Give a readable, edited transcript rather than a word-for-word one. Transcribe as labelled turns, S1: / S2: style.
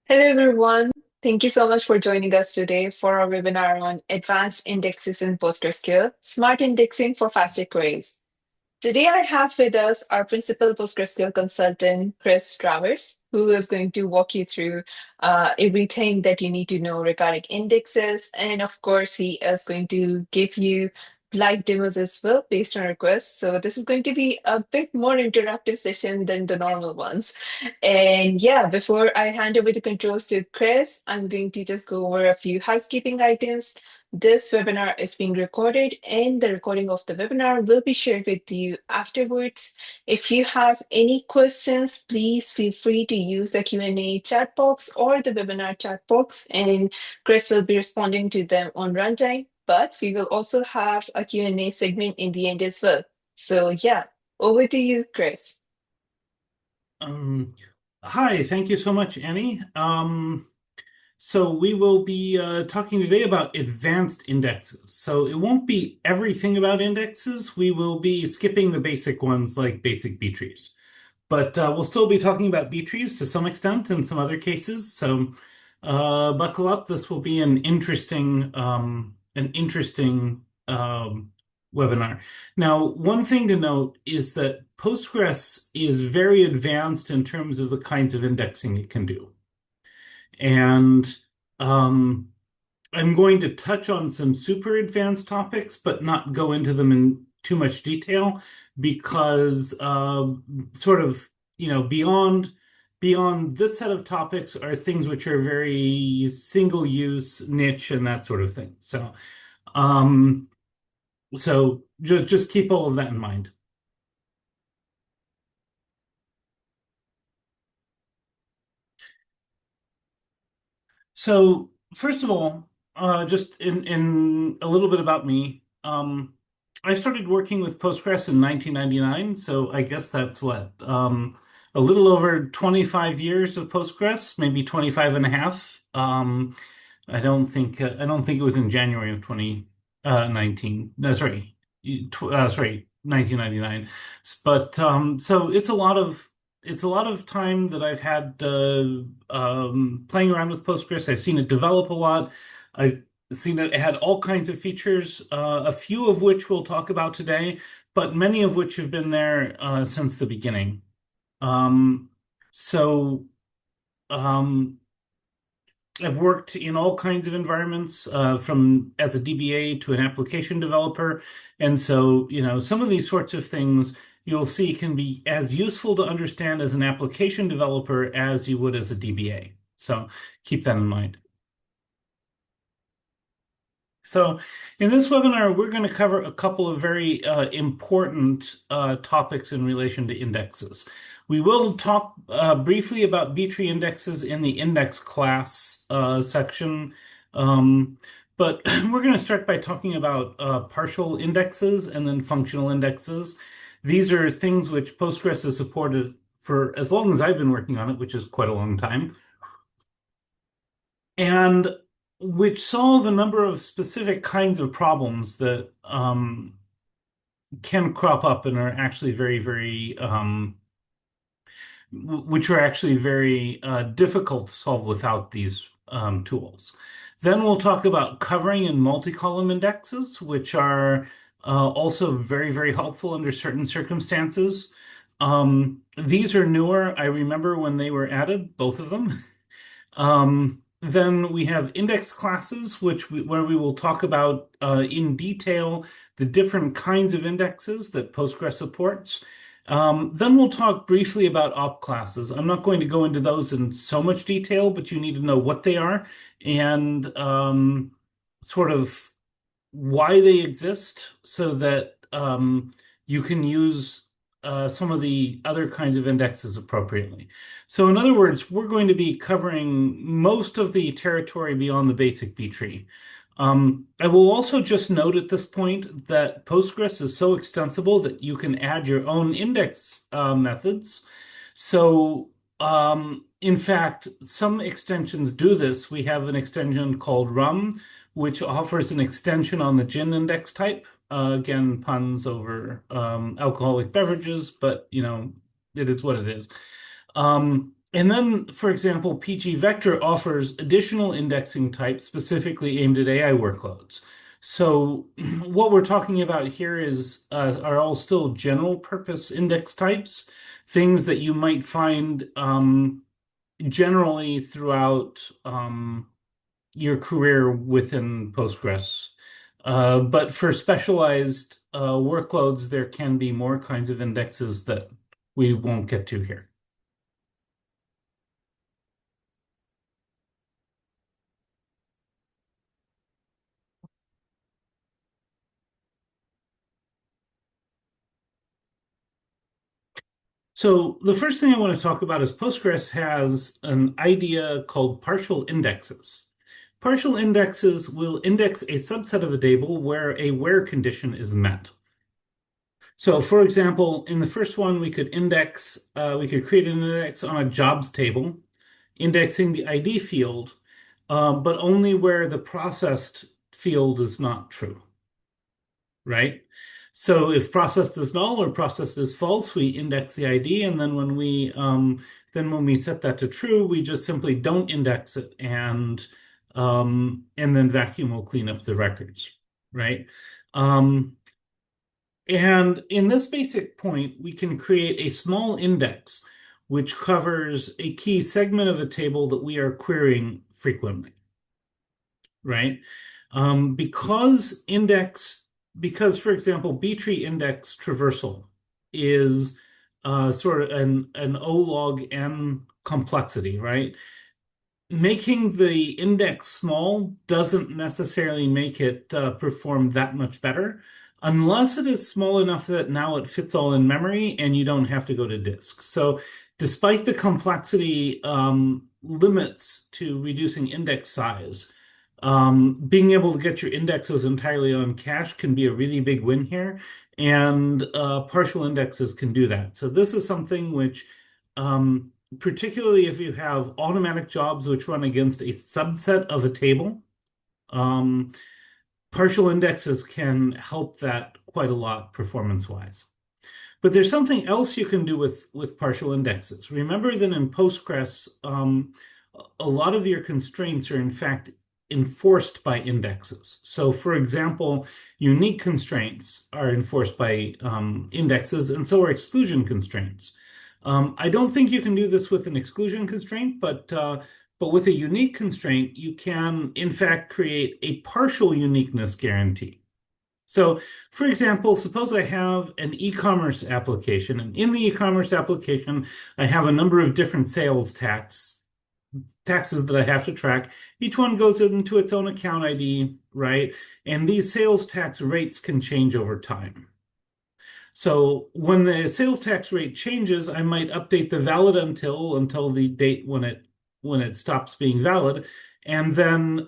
S1: Hello, everyone. Thank you so much for joining us today for our webinar on Advanced Indexes in PostgreSQL, Smart Indexing for Faster Queries. Today, I have with us our principal PostgreSQL consultant, Chris Travers, who is going to walk you through everything that you need to know regarding indexes. And of course, he is going to give you live demos as well based on requests. So this is going to be a bit more interactive session than the normal ones. And yeah, before I hand over the controls to Chris, I'm going to just go over a few housekeeping items. This webinar is being recorded, and the recording of the webinar will be shared with you afterwards. If you have any questions, please feel free to use the Q&A chat box or the webinar chat box, and Chris will be responding to them on runtime. But we will also have a Q&A segment in the end as well. So yeah, over to you, Chris.
S2: Um, Hi, thank you so much, Annie. So we will be talking today about advanced indexes. So it won't be everything about indexes. We will be skipping the basic ones like basic B trees. But we'll still be talking about B trees to some extent in some other cases. So buckle up. This will be an interesting webinar. Now, one thing to note is that Postgres is very advanced in terms of the kinds of indexing it can do. And um, I'm going to touch on some super advanced topics, but not go into them in too much detail because sort of, beyond this set of topics are things which are very single use, niche, and that sort of thing. Um, so just keep all of that in mind. So first of all, just in a little bit about me, I started working with Postgres in 1999, so I guess that's a little over 25 years of Postgres, maybe 25 and a half. I don't think it was in January of 2019. No, sorry, 1999. But so it's a lot of time that I've had playing around with Postgres. I've seen it develop a lot. I've seen it had all kinds of features, a few of which we'll talk about today, but many of which have been there since the beginning. Um, so um, I've worked in all kinds of environments, from as a DBA to an application developer. And so, some of these sorts of things you'll see can be as useful to understand as an application developer as you would as a DBA. So keep that in mind. So, in this webinar, we're going to cover a couple of very important topics in relation to indexes. We will talk briefly about B-tree indexes in the index class section, um, but we're going to start by talking about partial indexes and then functional indexes. These are things which Postgres has supported for as long as I've been working on it, which is quite a long time, and which solve a number of specific kinds of problems that can crop up and are actually which are actually very difficult to solve without these tools. Then we'll talk about covering and multi-column indexes, which are also very, very helpful under certain circumstances. These are newer. I remember when they were added, both of them. Then we have index classes, where we will talk about in detail the different kinds of indexes that Postgres supports. Then we'll talk briefly about op classes. I'm not going to go into those in so much detail, but you need to know what they are and sort of why they exist so that you can use some of the other kinds of indexes appropriately. So in other words, we're going to be covering most of the territory beyond the basic B tree. I will also just note at this point that Postgres is so extensible that you can add your own index methods. So, in fact, some extensions do this. We have an extension called rum, which offers an extension on the gin index type. Again, puns over alcoholic beverages, but it is what it is. And then, for example, PG Vector offers additional indexing types specifically aimed at AI workloads. So what we're talking about here is are all still general purpose index types, things that you might find generally throughout your career within Postgres. But for specialized workloads, there can be more kinds of indexes that we won't get to here. So the first thing I want to talk about is Postgres has an idea called partial indexes. Partial indexes will index a subset of a table where a where condition is met. So for example, in the first one, we could create an index on a jobs table, indexing the ID field, but only where the processed field is not true, right? So if processed is null or processed is false, we index the ID, and then when we set that to true, we just simply don't index it, and then vacuum will clean up the records, right? Um, and in this basic point, we can create a small index which covers a key segment of a table that we are querying frequently, right? Because because for example, B-tree index traversal is sort of an O log n complexity, right? Making the index small doesn't necessarily make it perform that much better, unless it is small enough that now it fits all in memory and you don't have to go to disk. So, despite the complexity limits to reducing index size, being able to get your indexes entirely on cache can be a really big win here, and partial indexes can do that. So, this is something which particularly if you have automatic jobs which run against a subset of a table, um, partial indexes can help that quite a lot performance-wise. But there's something else you can do with partial indexes. Remember that in Postgres, a lot of your constraints are in fact enforced by indexes. So, for example, unique constraints are enforced by indexes, and so are exclusion constraints. I don't think you can do this with an exclusion constraint, but with a unique constraint, you can, in fact, create a partial uniqueness guarantee. So, for example, suppose I have an e-commerce application, and in the e-commerce application, I have a number of different taxes that I have to track. Each one goes into its own account ID, right? And these sales tax rates can change over time. So when the sales tax rate changes, I might update the valid until the date when it stops being valid, and then